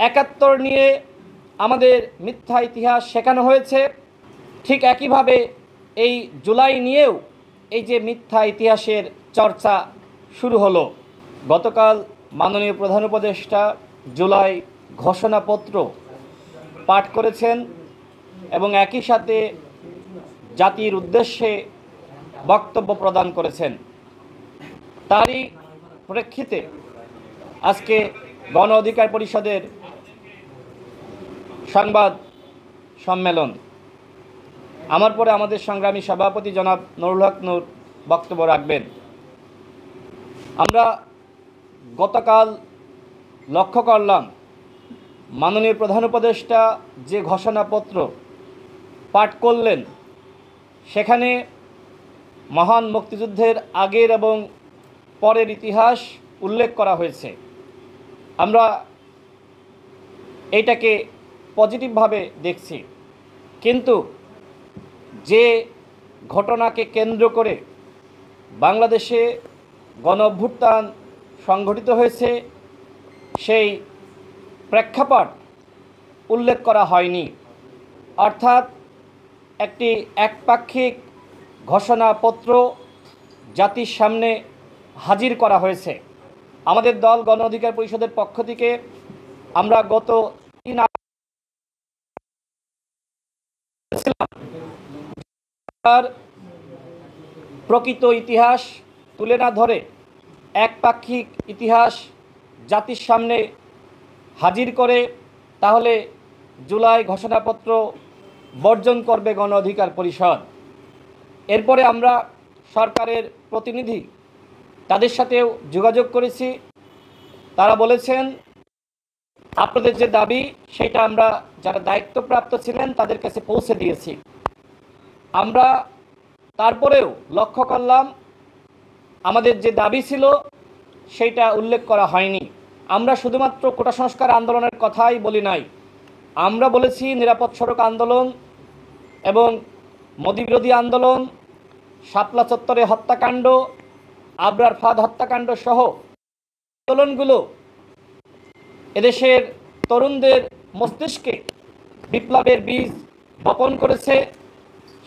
৭১ নিয়ে আমাদের মিথ্যা ইতিহাস শেখানো হয়েছে, ঠিক একইভাবে এই জুলাই নিয়েও এই যে মিথ্যা ইতিহাসের চর্চা শুরু হলো। গতকাল মাননীয় প্রধান উপদেষ্টা জুলাই ঘোষণাপত্র পাঠ করেছেন এবং একই সাথে জাতির উদ্দেশ্যে বক্তব্য প্রদান করেছেন। তারই প্রেক্ষিতে আজকে গণ অধিকার পরিষদের সংবাদ সম্মেলন। আমার পরে আমাদের সংগ্রামী সভাপতি জনাব নুরুল হক নূর বক্তব্য রাখবেন। আমরা গতকাল লক্ষ্য করলাম মাননীয় প্রধান উপদেষ্টা যে ঘোষণাপত্র পাঠ করলেন সেখানে মহান মুক্তিযুদ্ধের আগের এবং পরের ইতিহাস উল্লেখ করা হয়েছে। আমরা এইটাকে পজিটিভভাবে দেখছি, কিন্তু যে ঘটনাকে কেন্দ্র করে বাংলাদেশে গণ অভ্যুত্থান সংঘটিত হয়েছে সেই প্রেক্ষাপট উল্লেখ করা হয়নি। অর্থাৎ একটি একপাক্ষিক ঘোষণাপত্র জাতির সামনে হাজির করা হয়েছে। আমাদের দল গণ অধিকার পরিষদের পক্ষ থেকে আমরা গত 3 প্রকৃত ইতিহাস তুলে না ধরে একপাক্ষিক ইতিহাস জাতির সামনে হাজির করে তাহলে জুলাই ঘোষণাপত্র বর্জন করবে গণ অধিকার পরিষদ। এরপরে আমরা সরকারের প্রতিনিধি তাদের সাথেও যোগাযোগ করেছি। তারা বলেছেন আপনাদের যে দাবি সেটা আমরা যারা দায়িত্বপ্রাপ্ত ছিলেন তাদের কাছে পৌঁছে দিয়েছি। আমরা তারপরেও লক্ষ্য করলাম আমাদের যে দাবি ছিল সেইটা উল্লেখ করা হয়নি। আমরা শুধুমাত্র কোটা সংস্কার আন্দোলনের কথাই বলি নাই, আমরা বলেছি নিরাপদ সড়ক আন্দোলন এবং মোদি বিরোধী আন্দোলন, শাপলা চত্বরে হত্যাকাণ্ড, আবরার ফাদ হত্যাকাণ্ড সহ আন্দোলনগুলো এদেশের তরুণদের মস্তিষ্কে বিপ্লবের বীজ বপন করেছে।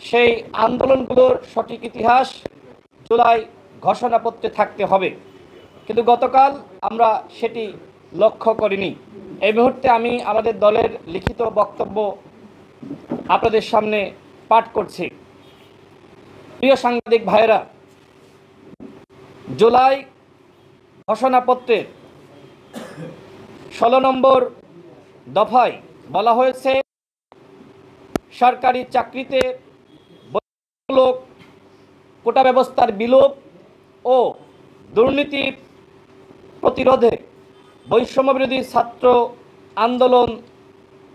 সেই আন্দোলনগুলোর সঠিক ইতিহাস জুলাই ঘোষণাপত্রে থাকতে হবে, কিন্তু গতকাল আমরা সেটি লক্ষ্য করিনি। এই মুহূর্তে আমি আমাদের দলের লিখিত বক্তব্য আপনাদের সামনে পাঠ করছি। প্রিয় সাংবাদিক ভাইয়েরা, জুলাই ঘোষণাপত্রের 16 নম্বর দফায় বলা হয়েছে সরকারি চাকরিতে কোটা ব্যবস্থার বিলোপ ও দুর্নীতি প্রতিরোধে বৈষম্য বিরোধী ছাত্র আন্দোলন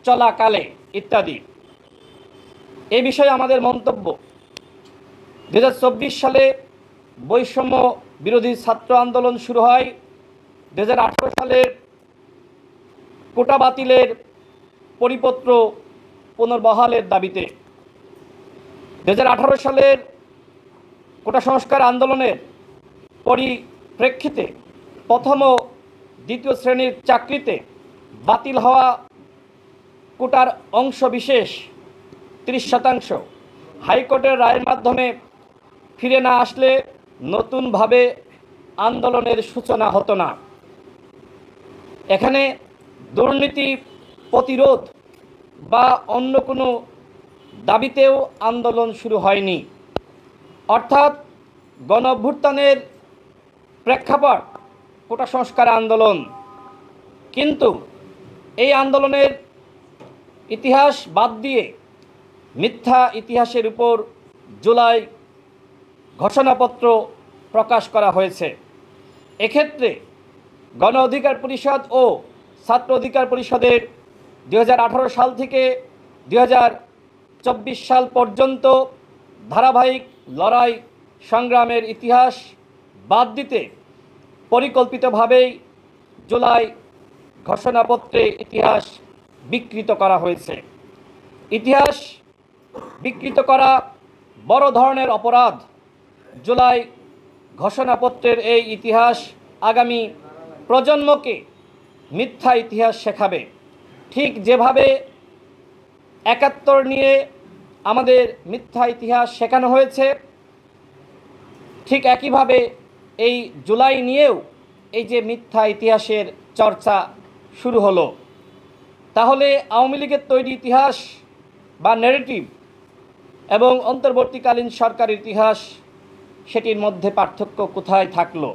চলাকালে ইত্যাদি। এই বিষয়ে আমাদের মন্তব্য, 2024 সালে বৈষম্য বিরোধী ছাত্র আন্দোলন শুরু হয় 2018 সালের কোটা বাতিলের পরিপত্র পুনর্বহালের দাবিতে। 2018 সালের কোটা সংস্কার আন্দোলনের পরিপ্রেক্ষিতে প্রথম ও দ্বিতীয় শ্রেণীর চাকরিতে বাতিল হওয়া কোটার অংশ বিশেষ 30% হাইকোর্টের রায়ের মাধ্যমে ফিরে না আসলে নতুনভাবে আন্দোলনের সূচনা হতো না। এখানে দুর্নীতি প্রতিরোধ বা অন্য কোনো দাবিতেও আন্দোলন শুরু হয়নি। অর্থাৎ গণ অভ্যুত্থানের প্রেক্ষাপট কোটা সংস্কার আন্দোলন, কিন্তু এই আন্দোলনের ইতিহাস বাদ দিয়ে মিথ্যা ইতিহাসের উপর জুলাই ঘোষণাপত্র প্রকাশ করা হয়েছে। এক্ষেত্রে গণ অধিকার পরিষদ ও ছাত্র অধিকার পরিষদের 2018 সাল থেকে 2024 সাল পর্যন্ত ধারাবাহিক লড়াই সংগ্রামের ইতিহাস বাদ দিতে পরিকল্পিতভাবেই জুলাই ঘোষণাপত্রে ইতিহাস বিকৃত করা হয়েছে। ইতিহাস বিকৃত করা বড় ধরনের অপরাধ। জুলাই ঘোষণাপত্রের এই ইতিহাস আগামী প্রজন্মকে মিথ্যা ইতিহাস শেখাবে। ঠিক যেভাবে ৭১ নিয়ে আমাদের মিথ্যা ইতিহাস শেখানো হয়েছে, ঠিক একইভাবে এই জুলাই নিয়েও এই যে মিথ্যা ইতিহাসের চর্চা শুরু হলো। তাহলে আওয়ামী লীগের তৈরি ইতিহাস বা ন্যারেটিভ এবং অন্তর্বর্তীকালীন সরকারের ইতিহাস, সেটির মধ্যে পার্থক্য কোথায় থাকলো?